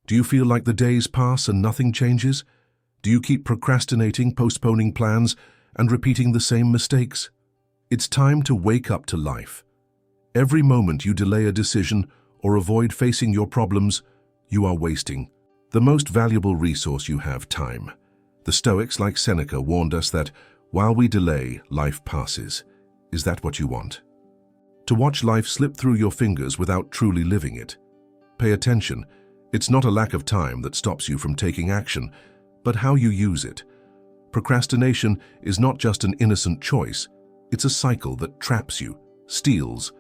Do you feel like the days pass and nothing changes? Do you keep procrastinating, postponing plans, and repeating the same mistakes? It's time to wake up to life. Every moment you delay a decision or avoid facing your problems, you are wasting the most valuable resource you have: time. The Stoics, like Seneca, warned us that while we delay, life passes. Is that what you want? To watch life slip through your fingers without truly living it? Pay attention. It's not a lack of time that stops you from taking action, but how you use it. Procrastination is not just an innocent choice. It's a cycle that traps you, steals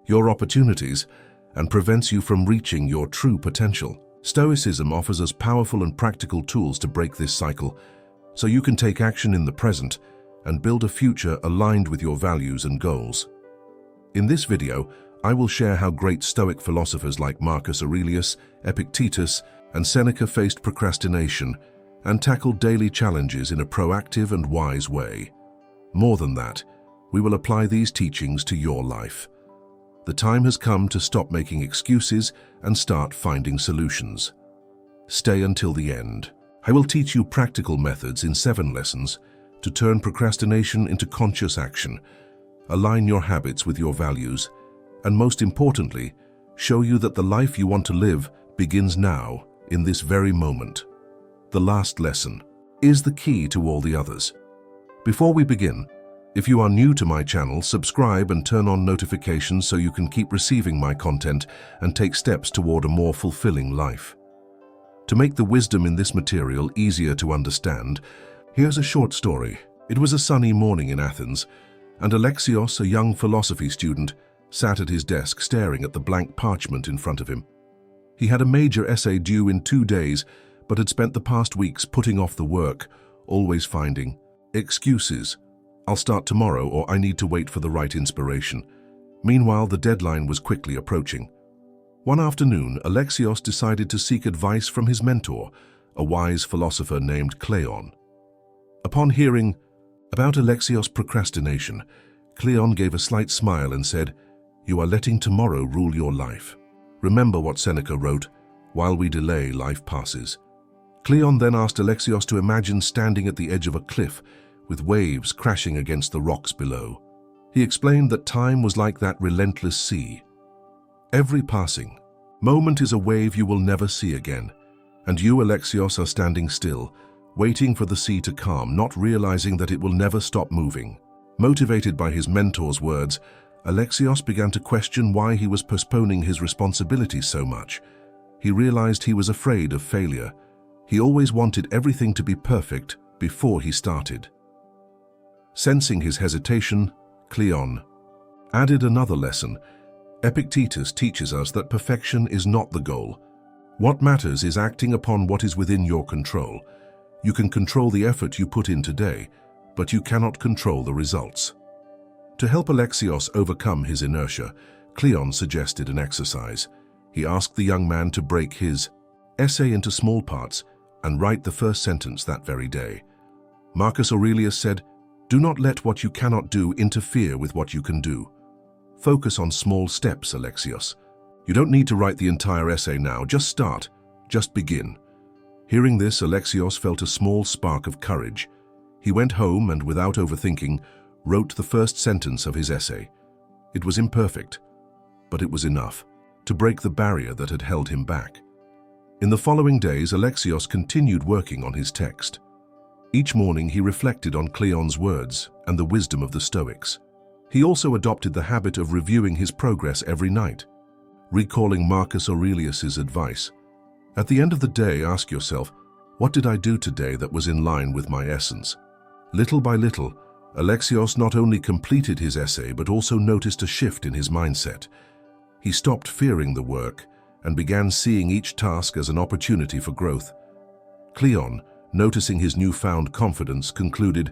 your opportunities, and prevents you from reaching your true potential. Stoicism offers us powerful and practical tools to break this cycle, so you can take action in the present and build a future aligned with your values and goals. In this video, I will share how great Stoic philosophers like Marcus Aurelius, Epictetus, and Seneca faced procrastination and tackled daily challenges in a proactive and wise way. More than that, we will apply these teachings to your life. The time has come to stop making excuses and start finding solutions. Stay until the end. I will teach you practical methods in 7 lessons to turn procrastination into conscious action, align your habits with your values, and most importantly, show you that the life you want to live begins now, in this very moment. The last lesson is the key to all the others. Before we begin, if you are new to my channel, subscribe and turn on notifications so you can keep receiving my content and take steps toward a more fulfilling life. To make the wisdom in this material easier to understand, here's a short story. It was a sunny morning in Athens, and Alexios, a young philosophy student, sat at his desk staring at the blank parchment in front of him. He had a major essay due in 2 days, but had spent the past weeks putting off the work, always finding excuses. I'll start tomorrow, or I need to wait for the right inspiration. Meanwhile, the deadline was quickly approaching. One afternoon, Alexios decided to seek advice from his mentor, a wise philosopher named Cleon. Upon hearing about Alexios' procrastination, Cleon gave a slight smile and said, "You are letting tomorrow rule your life. Remember what Seneca wrote, 'While we delay, life passes.'" Cleon then asked Alexios to imagine standing at the edge of a cliff with waves crashing against the rocks below. He explained that time was like that relentless sea. Every passing moment is a wave you will never see again, and you, Alexios, are standing still, waiting for the sea to calm, not realizing that it will never stop moving. Motivated by his mentor's words, Alexios began to question why he was postponing his responsibilities so much. He realized he was afraid of failure. He always wanted everything to be perfect before he started. Sensing his hesitation, Cleon added another lesson. Epictetus teaches us that perfection is not the goal. What matters is acting upon what is within your control. You can control the effort you put in today, but you cannot control the results. To help Alexios overcome his inertia, Cleon suggested an exercise. He asked the young man to break his essay into small parts and write the first sentence that very day. Marcus Aurelius said, "Do not let what you cannot do interfere with what you can do. Focus on small steps, Alexios. You don't need to write the entire essay now. Just start. Just begin." Hearing this, Alexios felt a small spark of courage. He went home and, without overthinking, wrote the first sentence of his essay. It was imperfect, but it was enough to break the barrier that had held him back. In the following days, Alexios continued working on his text. Each morning he reflected on Cleon's words and the wisdom of the Stoics. He also adopted the habit of reviewing his progress every night, recalling Marcus Aurelius's advice. At the end of the day, ask yourself, what did I do today that was in line with my essence? Little by little, Alexios not only completed his essay but also noticed a shift in his mindset. He stopped fearing the work and began seeing each task as an opportunity for growth. Cleon, noticing his newfound confidence, concluded,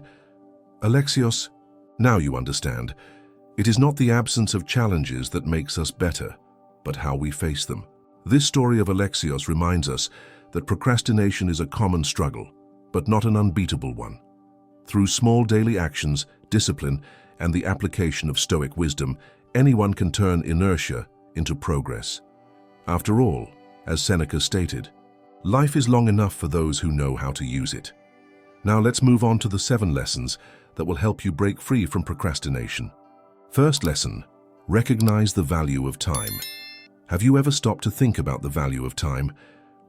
"Alexios, now you understand. It is not the absence of challenges that makes us better, but how we face them." This story of Alexios reminds us that procrastination is a common struggle, but not an unbeatable one. Through small daily actions, discipline, and the application of Stoic wisdom, anyone can turn inertia into progress. After all, as Seneca stated, Life is long enough for those who know how to use it. Now let's move on to the 7 lessons that will help you break free from procrastination. First lesson, recognize the value of time. Have you ever stopped to think about the value of time?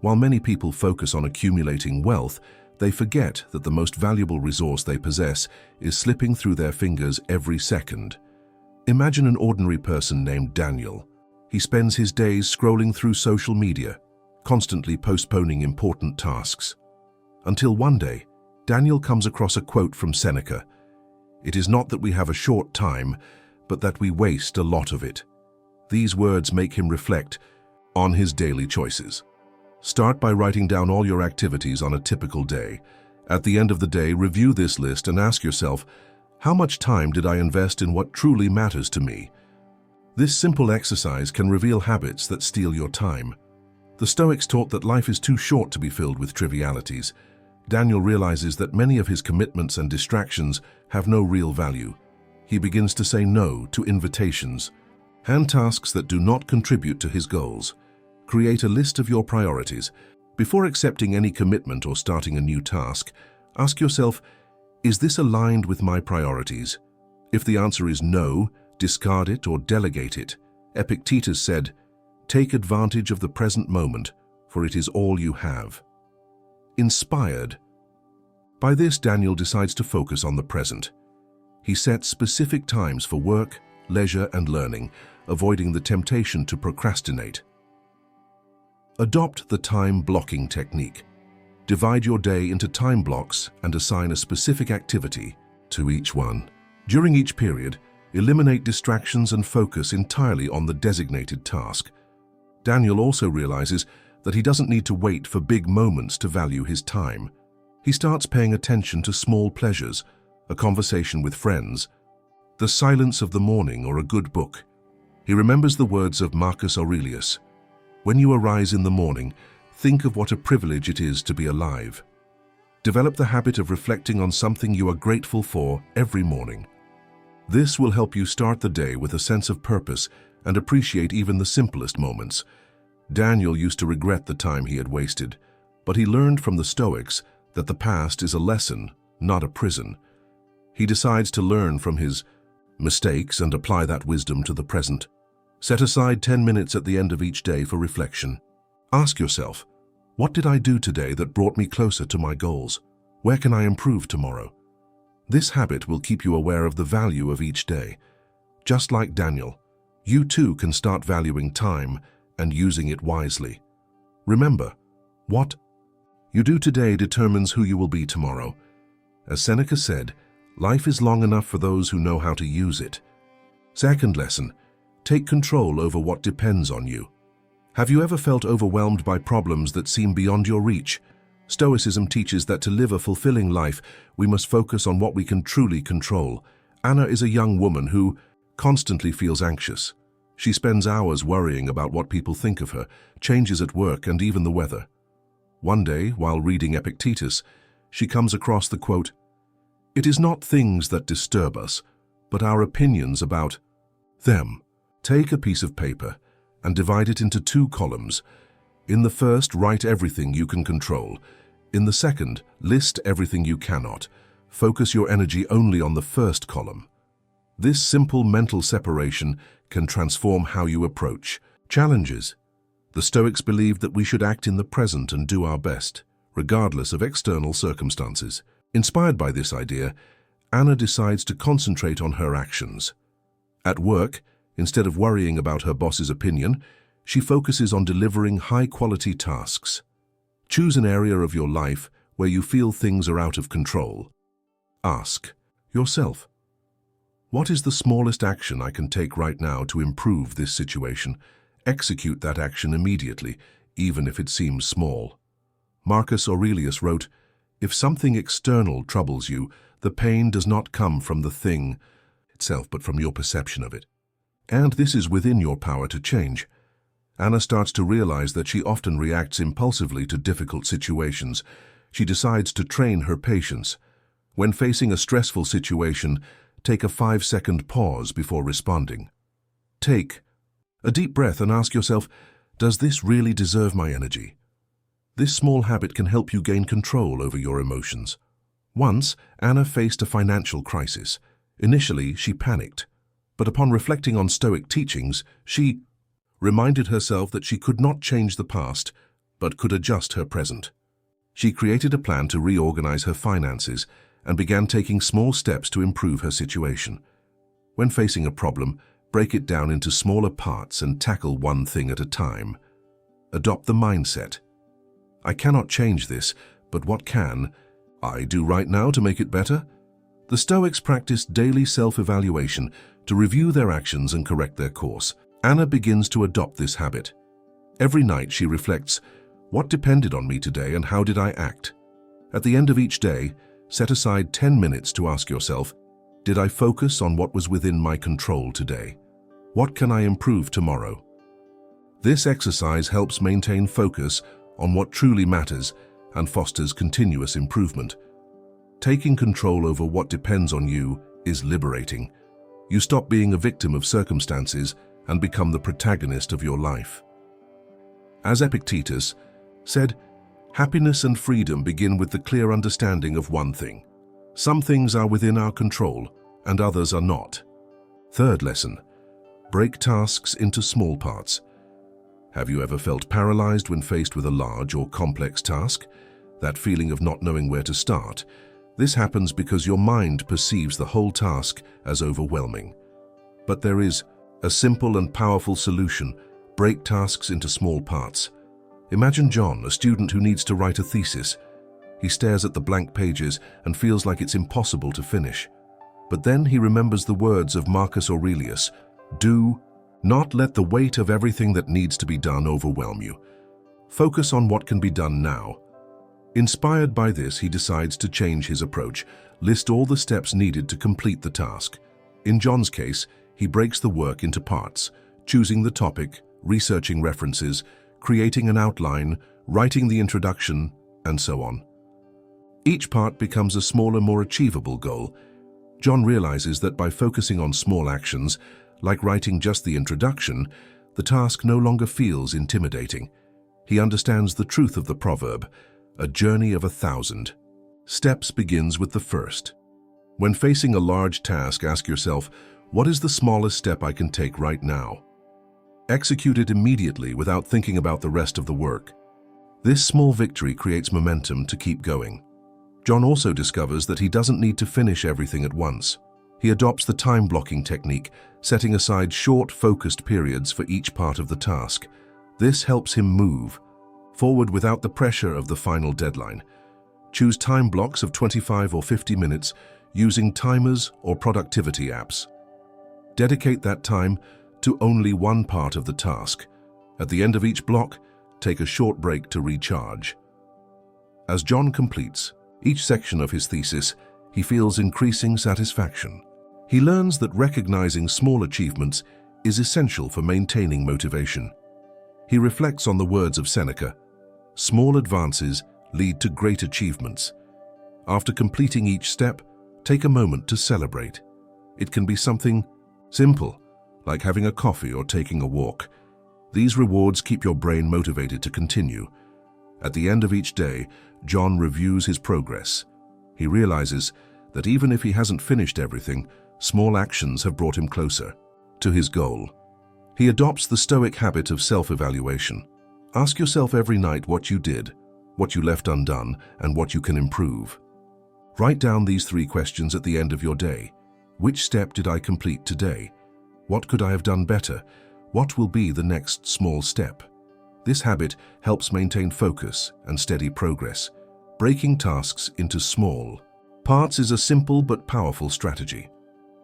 While many people focus on accumulating wealth, they forget that the most valuable resource they possess is slipping through their fingers every second. Imagine an ordinary person named Daniel. He spends his days scrolling through social media, constantly postponing important tasks. Until one day, Daniel comes across a quote from Seneca. "It is not that we have a short time, but that we waste a lot of it." These words make him reflect on his daily choices. Start by writing down all your activities on a typical day. At the end of the day, review this list and ask yourself, how much time did I invest in what truly matters to me? This simple exercise can reveal habits that steal your time. The Stoics taught that life is too short to be filled with trivialities. Daniel realizes that many of his commitments and distractions have no real value. He begins to say no to invitations and tasks that do not contribute to his goals. Create a list of your priorities. Before accepting any commitment or starting a new task, ask yourself, is this aligned with my priorities? If the answer is no, discard it or delegate it. Epictetus said, "Take advantage of the present moment, for it is all you have." Inspired. By this, Daniel decides to focus on the present. He sets specific times for work, leisure, and learning, avoiding the temptation to procrastinate. Adopt the time blocking technique. Divide your day into time blocks and assign a specific activity to each one. During each period, eliminate distractions and focus entirely on the designated task. Daniel also realizes that he doesn't need to wait for big moments to value his time. He starts paying attention to small pleasures, a conversation with friends, the silence of the morning, or a good book. He remembers the words of Marcus Aurelius, "When you arise in the morning, think of what a privilege it is to be alive." Develop the habit of reflecting on something you are grateful for every morning. This will help you start the day with a sense of purpose and appreciate even the simplest moments. Daniel used to regret the time he had wasted, but he learned from the Stoics that the past is a lesson, not a prison. He decides to learn from his mistakes and apply that wisdom to the present. Set aside 10 minutes at the end of each day for reflection. Ask yourself, what did I do today that brought me closer to my goals? Where can I improve tomorrow? This habit will keep you aware of the value of each day. Just like Daniel, you too can start valuing time and using it wisely. Remember, what you do today determines who you will be tomorrow. As Seneca said, life is long enough for those who know how to use it. Second lesson, take control over what depends on you. Have you ever felt overwhelmed by problems that seem beyond your reach? Stoicism teaches that to live a fulfilling life, we must focus on what we can truly control. Anna is a young woman who constantly feels anxious. She spends hours worrying about what people think of her, changes at work, and even the weather. One day, while reading Epictetus, she comes across the quote, "It is not things that disturb us, but our opinions about them." Take a piece of paper and divide it into 2 columns. In the first, write everything you can control. In the second, list everything you cannot. Focus your energy only on the first column. This simple mental separation can transform how you approach challenges. The Stoics believed that we should act in the present and do our best, regardless of external circumstances. Inspired by this idea, Anna decides to concentrate on her actions. At work, instead of worrying about her boss's opinion, she focuses on delivering high-quality tasks. Choose an area of your life where you feel things are out of control. Ask yourself, what is the smallest action I can take right now to improve this situation? Execute that action immediately, even if it seems small. Marcus Aurelius wrote, "If something external troubles you, the pain does not come from the thing itself, but from your perception of it. And this is within your power to change." Anna starts to realize that she often reacts impulsively to difficult situations. She decides to train her patience. When facing a stressful situation, take a 5-second pause before responding. Take a deep breath and ask yourself, does this really deserve my energy? This small habit can help you gain control over your emotions. Once, Anna faced a financial crisis. Initially, she panicked, but upon reflecting on Stoic teachings, she reminded herself that she could not change the past, but could adjust her present. She created a plan to reorganize her finances and began taking small steps to improve her situation. When facing a problem, break it down into smaller parts and tackle one thing at a time. Adopt the mindset: I cannot change this, but what can I do right now to make it better? The Stoics practiced daily self-evaluation to review their actions and correct their course. Anna begins to adopt this habit. Every night she reflects, what depended on me today and how did I act? At the end of each day, set aside 10 minutes to ask yourself, did I focus on what was within my control today? What can I improve tomorrow? This exercise helps maintain focus on what truly matters and fosters continuous improvement. Taking control over what depends on you is liberating. You stop being a victim of circumstances and become the protagonist of your life. As Epictetus said, happiness and freedom begin with the clear understanding of one thing. Some things are within our control and others are not. Third lesson: break tasks into small parts. Have you ever felt paralyzed when faced with a large or complex task? That feeling of not knowing where to start? This happens because your mind perceives the whole task as overwhelming. But there is a simple and powerful solution: break tasks into small parts. Imagine John, a student who needs to write a thesis. He stares at the blank pages and feels like it's impossible to finish. But then he remembers the words of Marcus Aurelius: do not let the weight of everything that needs to be done overwhelm you. Focus on what can be done now. Inspired by this, he decides to change his approach, list all the steps needed to complete the task. In John's case, he breaks the work into parts, choosing the topic, researching references, creating an outline, writing the introduction, and so on. Each part becomes a smaller, more achievable goal. John realizes that by focusing on small actions, like writing just the introduction, the task no longer feels intimidating. He understands the truth of the proverb, a journey of 1,000 steps begins with the first. When facing a large task, ask yourself, what is the smallest step I can take right now? Execute it immediately without thinking about the rest of the work. This small victory creates momentum to keep going. John also discovers that he doesn't need to finish everything at once. He adopts the time blocking technique, setting aside short, focused periods for each part of the task. This helps him move forward without the pressure of the final deadline. Choose time blocks of 25 or 50 minutes using timers or productivity apps. Dedicate that time to only one part of the task. At the end of each block, take a short break to recharge. As John completes each section of his thesis, he feels increasing satisfaction. He learns that recognizing small achievements is essential for maintaining motivation. He reflects on the words of Seneca: small advances lead to great achievements. After completing each step, take a moment to celebrate. It can be something simple, like having a coffee or taking a walk. These rewards keep your brain motivated to continue. At the end of each day, John reviews his progress. He realizes that even if he hasn't finished everything, small actions have brought him closer to his goal. He adopts the Stoic habit of self-evaluation. Ask yourself every night what you did, what you left undone, and what you can improve. Write down these 3 questions at the end of your day. Which step did I complete today? What could I have done better? What will be the next small step? This habit helps maintain focus and steady progress. Breaking tasks into small parts is a simple but powerful strategy.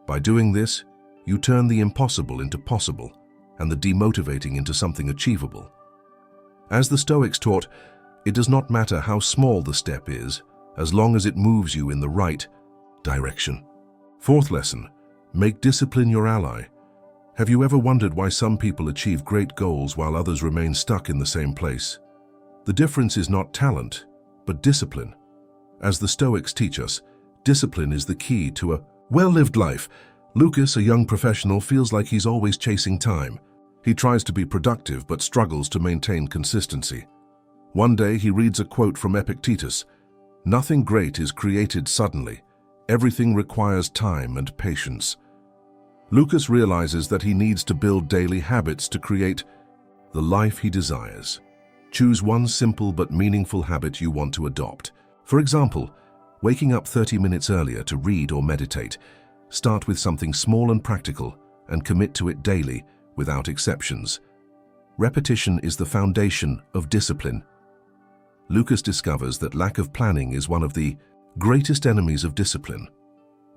By doing this, you turn the impossible into possible and the demotivating into something achievable. As the Stoics taught, it does not matter how small the step is, as long as it moves you in the right direction. Fourth lesson: make discipline your ally. Have you ever wondered why some people achieve great goals while others remain stuck in the same place? The difference is not talent, but discipline. As the Stoics teach us, discipline is the key to a well-lived life. Lucas, a young professional, feels like he's always chasing time. He tries to be productive but struggles to maintain consistency. One day he reads a quote from Epictetus: "Nothing great is created suddenly. Everything requires time and patience." Lucas realizes that he needs to build daily habits to create the life he desires. Choose one simple but meaningful habit you want to adopt. For example, waking up 30 minutes earlier to read or meditate. Start with something small and practical and commit to it daily without exceptions. Repetition is the foundation of discipline. Lucas discovers that lack of planning is one of the greatest enemies of discipline.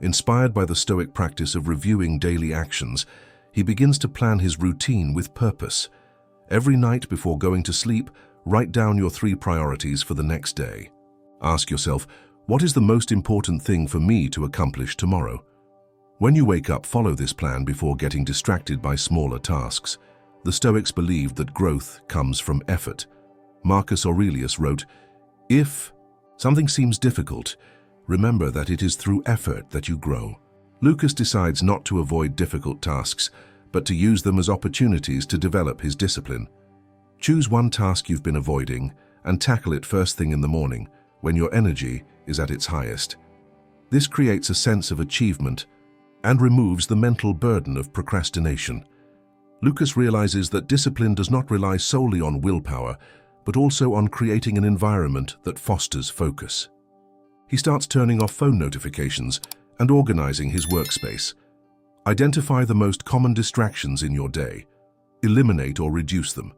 Inspired by the Stoic practice of reviewing daily actions, he begins to plan his routine with purpose. Every night before going to sleep, write down your 3 priorities for the next day. Ask yourself, what is the most important thing for me to accomplish tomorrow? When you wake up, follow this plan before getting distracted by smaller tasks. The Stoics believed that growth comes from effort. Marcus Aurelius wrote, "If something seems difficult, remember that it is through effort that you grow." Lucas decides not to avoid difficult tasks, but to use them as opportunities to develop his discipline. Choose one task you've been avoiding and tackle it first thing in the morning, when your energy is at its highest. This creates a sense of achievement and removes the mental burden of procrastination. Lucas realizes that discipline does not rely solely on willpower, but also on creating an environment that fosters focus. He starts turning off phone notifications and organizing his workspace. Identify the most common distractions in your day. Eliminate or reduce them.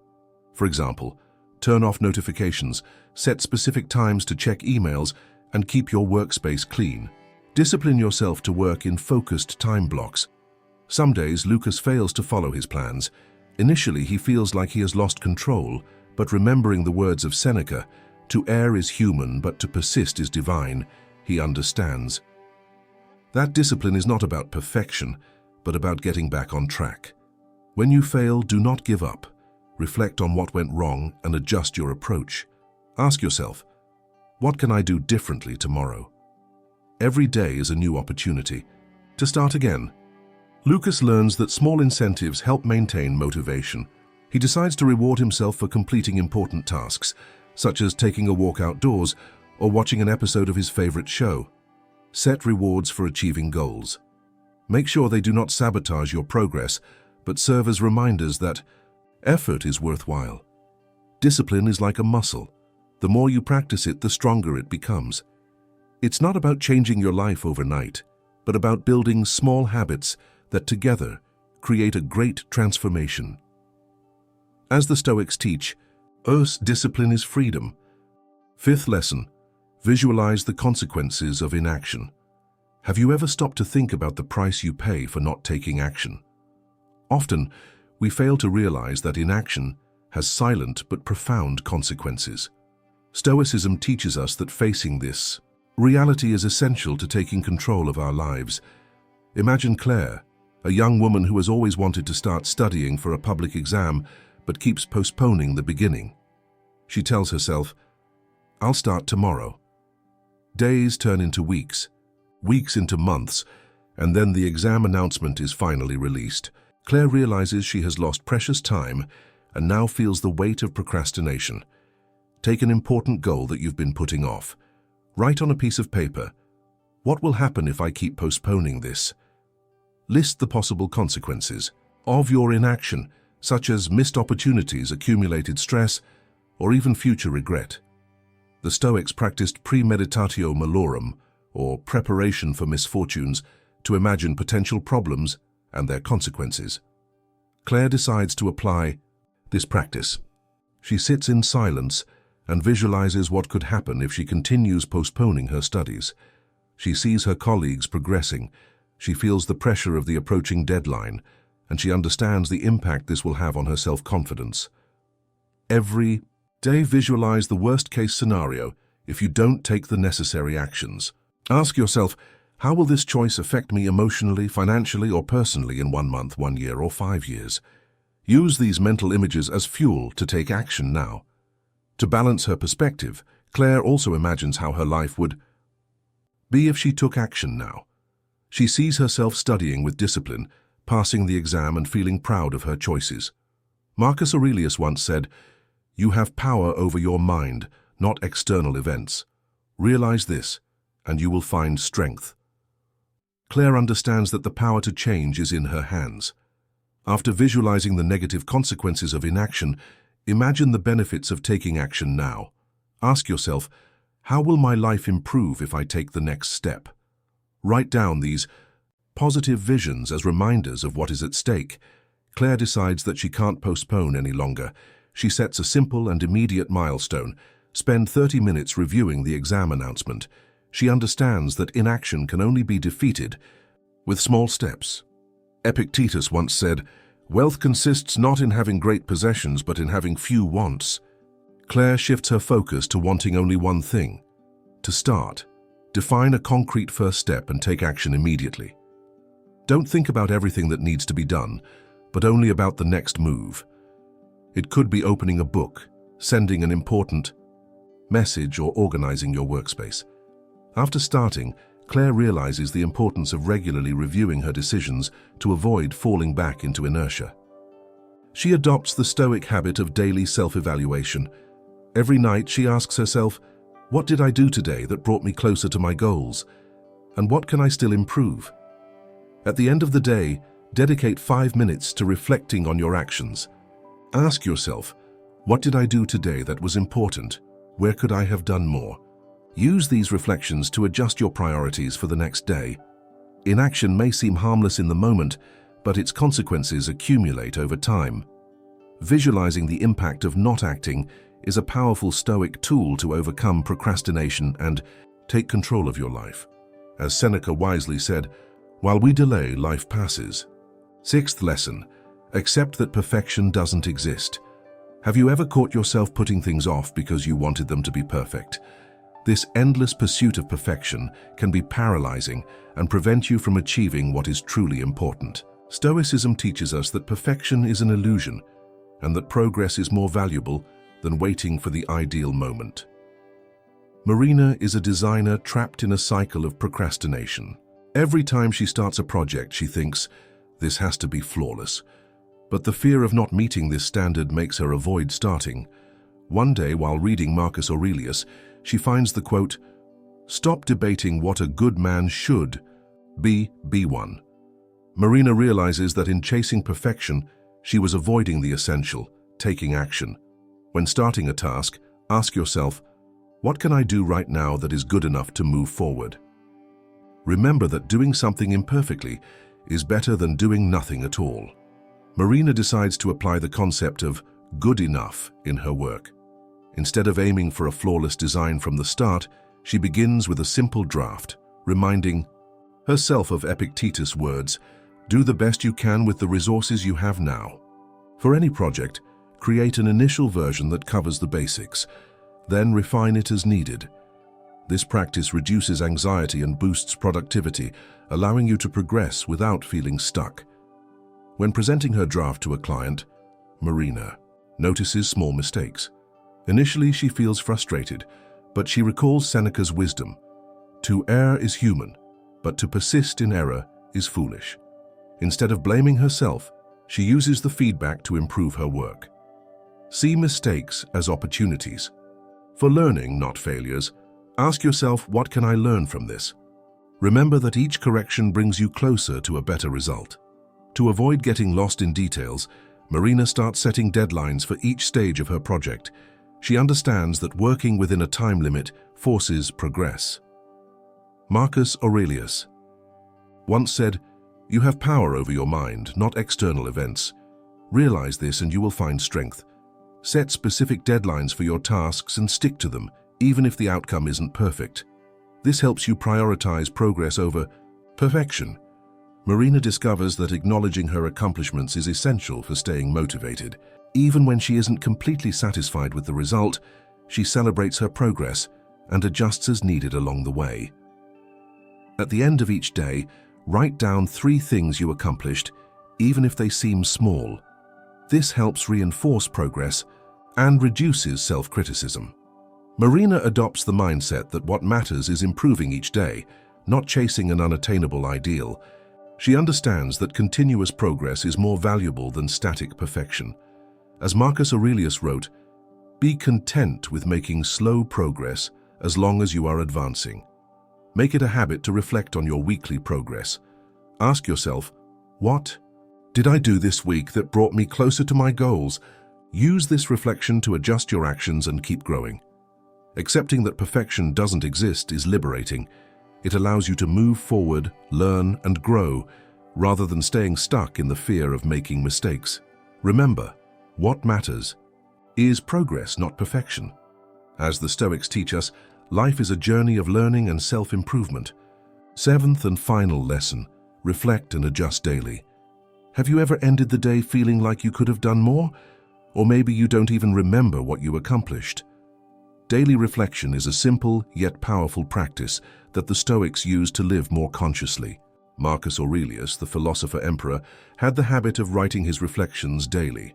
For example, turn off notifications, set specific times to check emails, and keep your workspace clean. Discipline yourself to work in focused time blocks. Some days, Lucas fails to follow his plans. Initially, he feels like he has lost control, but remembering the words of Seneca, "To err is human, but to persist is divine," he understands. That discipline is not about perfection, but about getting back on track. When you fail, do not give up. Reflect on what went wrong and adjust your approach. Ask yourself, what can I do differently tomorrow? Every day is a new opportunity to start again. Lucas learns that small incentives help maintain motivation. He decides to reward himself for completing important tasks, such as taking a walk outdoors or watching an episode of his favorite show. Set rewards for achieving goals. Make sure they do not sabotage your progress, but serve as reminders that effort is worthwhile. Discipline is like a muscle. The more you practice it, the stronger it becomes. It's not about changing your life overnight, but about building small habits that together create a great transformation. As the Stoics teach, discipline is freedom. Fifth lesson, visualize the consequences of inaction. Have you ever stopped to think about the price you pay for not taking action? Often, we fail to realize that inaction has silent but profound consequences. Stoicism teaches us that facing this reality is essential to taking control of our lives. Imagine Claire, a young woman who has always wanted to start studying for a public exam but keeps postponing the beginning. She tells herself, "I'll start tomorrow." Days turn into weeks, weeks into months, and then the exam announcement is finally released. Claire realizes she has lost precious time and now feels the weight of procrastination. Take an important goal that you've been putting off. Write on a piece of paper, "What will happen if I keep postponing this?" List the possible consequences of your inaction, such as missed opportunities, accumulated stress, or even future regret. The Stoics practiced premeditatio malorum, or preparation for misfortunes, to imagine potential problems and their consequences. Claire decides to apply this practice. She sits in silence and visualizes what could happen if she continues postponing her studies. She sees her colleagues progressing. She feels the pressure of the approaching deadline, and she understands the impact this will have on her self-confidence. Every day, visualize the worst-case scenario if you don't take the necessary actions. Ask yourself, how will this choice affect me emotionally, financially, or personally in 1 month, 1 year, or 5 years? Use these mental images as fuel to take action now. To balance her perspective, Claire also imagines how her life would be if she took action now. She sees herself studying with discipline, passing the exam and feeling proud of her choices. Marcus Aurelius once said, You have power over your mind, not external events. Realize this, and you will find strength. Claire understands that the power to change is in her hands. After visualizing the negative consequences of inaction, imagine the benefits of taking action now. Ask yourself, how will my life improve if I take the next step? Write down these positive visions as reminders of what is at stake. Claire decides that she can't postpone any longer. She sets a simple and immediate milestone. Spend 30 minutes reviewing the exam announcement. She understands that inaction can only be defeated with small steps. Epictetus once said, "Wealth consists not in having great possessions, but in having few wants." Claire shifts her focus to wanting only one thing: to start. Define a concrete first step and take action immediately. Don't think about everything that needs to be done, but only about the next move. It could be opening a book, sending an important message, or organizing your workspace. After starting, Claire realizes the importance of regularly reviewing her decisions to avoid falling back into inertia. She adopts the Stoic habit of daily self-evaluation. Every night she asks herself, what did I do today that brought me closer to my goals? And what can I still improve? At the end of the day, dedicate 5 minutes to reflecting on your actions. Ask yourself, what did I do today that was important? Where could I have done more? Use these reflections to adjust your priorities for the next day. Inaction may seem harmless in the moment, but its consequences accumulate over time. Visualizing the impact of not acting is a powerful Stoic tool to overcome procrastination and take control of your life. As Seneca wisely said, "While we delay, life passes." Sixth lesson, accept that perfection doesn't exist. Have you ever caught yourself putting things off because you wanted them to be perfect? This endless pursuit of perfection can be paralyzing and prevent you from achieving what is truly important. Stoicism teaches us that perfection is an illusion and that progress is more valuable than waiting for the ideal moment. Marina is a designer trapped in a cycle of procrastination. Every time she starts a project, she thinks, "This has to be flawless." But the fear of not meeting this standard makes her avoid starting. One day, while reading Marcus Aurelius, she finds the quote, "Stop debating what a good man should be one." Marina realizes that in chasing perfection, she was avoiding the essential, taking action. When starting a task, ask yourself, what can I do right now that is good enough to move forward? Remember that doing something imperfectly is better than doing nothing at all. Marina decides to apply the concept of good enough in her work. Instead of aiming for a flawless design from the start, she begins with a simple draft, reminding herself of Epictetus' words, "Do the best you can with the resources you have now." For any project, create an initial version that covers the basics, then refine it as needed. This practice reduces anxiety and boosts productivity, allowing you to progress without feeling stuck. When presenting her draft to a client, Marina notices small mistakes. Initially, she feels frustrated, but she recalls Seneca's wisdom. To err is human, but to persist in error is foolish. Instead of blaming herself, she uses the feedback to improve her work. See mistakes as opportunities. For learning, not failures, ask yourself, what can I learn from this? Remember that each correction brings you closer to a better result. To avoid getting lost in details, Marina starts setting deadlines for each stage of her project. She understands that working within a time limit forces progress. Marcus Aurelius once said, "You have power over your mind, not external events. Realize this and you will find strength. Set specific deadlines for your tasks and stick to them, even if the outcome isn't perfect. This helps you prioritize progress over perfection." Marina discovers that acknowledging her accomplishments is essential for staying motivated. Even when she isn't completely satisfied with the result, she celebrates her progress and adjusts as needed along the way. At the end of each day, write down 3 things you accomplished, even if they seem small. This helps reinforce progress and reduces self-criticism. Marina adopts the mindset that what matters is improving each day, not chasing an unattainable ideal. She understands that continuous progress is more valuable than static perfection. As Marcus Aurelius wrote, Be content with making slow progress as long as you are advancing. Make it a habit to reflect on your weekly progress. Ask yourself, what did I do this week that brought me closer to my goals? Use this reflection to adjust your actions and keep growing. Accepting that perfection doesn't exist is liberating. It allows you to move forward, learn, and grow, rather than staying stuck in the fear of making mistakes. Remember, what matters is progress, not perfection. As the Stoics teach us, life is a journey of learning and self-improvement. Seventh and final lesson, reflect and adjust daily. Have you ever ended the day feeling like you could have done more? Or maybe you don't even remember what you accomplished. Daily reflection is a simple yet powerful practice that the Stoics used to live more consciously. Marcus Aurelius, the philosopher emperor, had the habit of writing his reflections daily.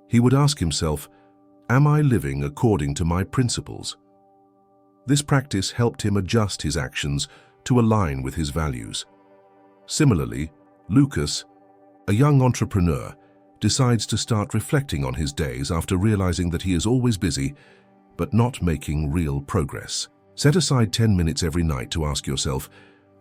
He would ask himself, "Am I living according to my principles?" This practice helped him adjust his actions to align with his values. Similarly, Lucas, a young entrepreneur, decides to start reflecting on his days after realizing that he is always busy but not making real progress. Set aside 10 minutes every night to ask yourself,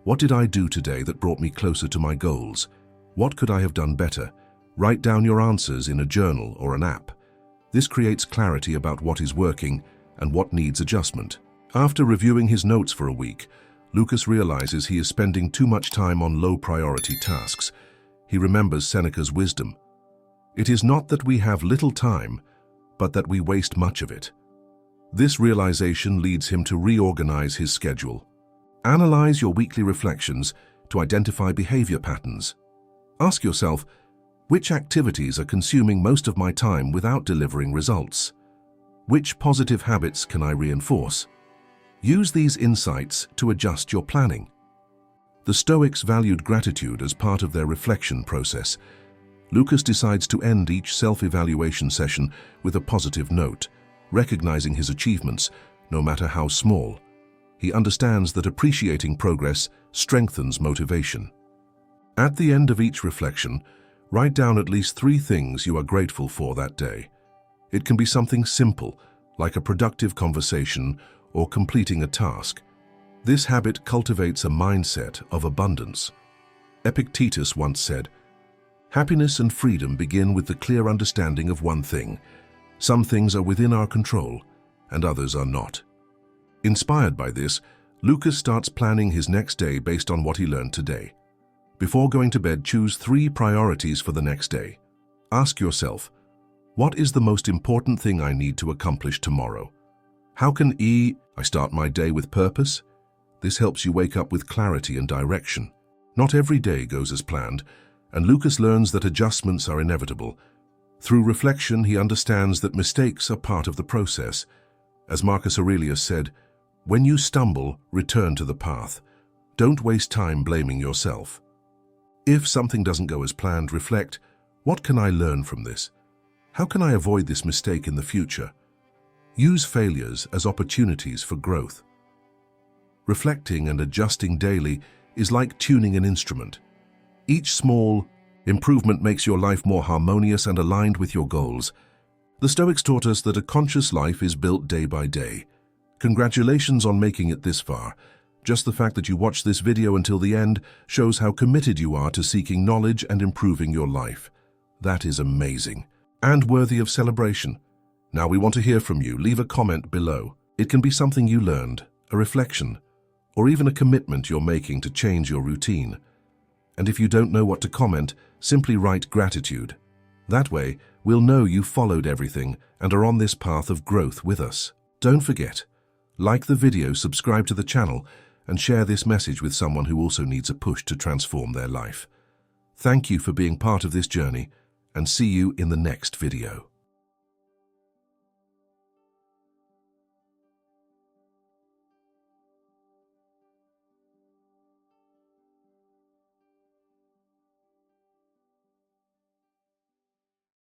what did I do today that brought me closer to my goals? What could I have done better? Write down your answers in a journal or an app. This creates clarity about what is working and what needs adjustment. After reviewing his notes for a week, Lucas realizes he is spending too much time on low-priority tasks. He remembers Seneca's wisdom. It is not that we have little time, but that we waste much of it. This realization leads him to reorganize his schedule. Analyze your weekly reflections to identify behavior patterns. Ask yourself, which activities are consuming most of my time without delivering results? Which positive habits can I reinforce? Use these insights to adjust your planning. The Stoics valued gratitude as part of their reflection process. Lucas decides to end each self-evaluation session with a positive note, recognizing his achievements, no matter how small. He understands that appreciating progress strengthens motivation. At the end of each reflection, write down at least 3 things you are grateful for that day. It can be something simple, like a productive conversation or completing a task. This habit cultivates a mindset of abundance. Epictetus once said, "Happiness and freedom begin with the clear understanding of one thing. Some things are within our control, and others are not." Inspired by this, Lucas starts planning his next day based on what he learned today. Before going to bed, choose 3 priorities for the next day. Ask yourself, what is the most important thing I need to accomplish tomorrow? How can I start my day with purpose? This helps you wake up with clarity and direction. Not every day goes as planned, and Lucas learns that adjustments are inevitable. Through reflection, he understands that mistakes are part of the process. As Marcus Aurelius said, "When you stumble, return to the path. Don't waste time blaming yourself." If something doesn't go as planned, reflect, what can I learn from this? How can I avoid this mistake in the future? Use failures as opportunities for growth. Reflecting and adjusting daily is like tuning an instrument. Each small improvement makes your life more harmonious and aligned with your goals. The Stoics taught us that a conscious life is built day by day. Congratulations on making it this far. Just the fact that you watched this video until the end shows how committed you are to seeking knowledge and improving your life. That is amazing and worthy of celebration. Now we want to hear from you. Leave a comment below. It can be something you learned, a reflection, or even a commitment you're making to change your routine. And if you don't know what to comment, simply write gratitude. That way, we'll know you followed everything and are on this path of growth with us. Don't forget, like the video, subscribe to the channel, and share this message with someone who also needs a push to transform their life. Thank you for being part of this journey, and see you in the next video.